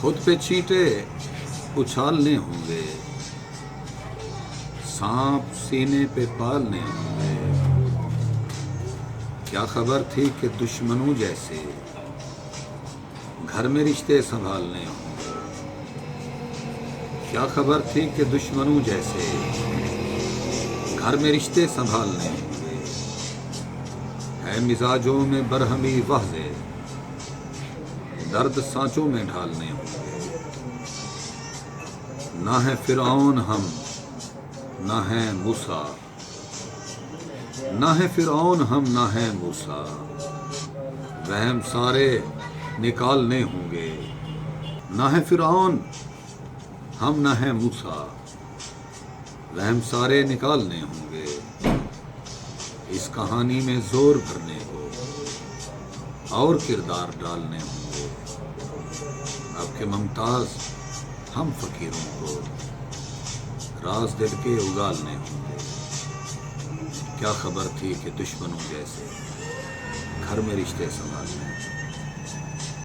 خود پہ چینٹے اچھالنے ہوں گے، سانپ سینے پہ پالنے ہوں گے۔ کیا خبر تھی کہ دشمنوں جیسے گھر میں رشتے سنبھالنے ہوں گے۔ کیا خبر تھی کہ دشمنوں جیسے گھر میں رشتے سنبھالنے ہوں گے۔ ہے مزاجوں میں برہمی واضح، درد سانچوں میں ڈھالنے ہوں گے۔ نہ ہے فرعون ہم، نہ ہے موسیٰ، نہ ہے فرعون ہم، نہ ہے موسیٰ، وہم سارے نکالنے ہوں گے۔ نہ ہے فرعون ہم، نہ ہے موسیٰ، وہم سارے نکالنے ہوں گے۔ اس کہانی میں زور بھرنے کو اور کردار ڈالنے ہوں گے۔ اب کہ ممتاز ہم فقیروں کو راز دل کے اگالنے ہوں گے۔ کیا خبر تھی کہ دشمنوں جیسے گھر میں رشتے سنبھالنے ہوں گے۔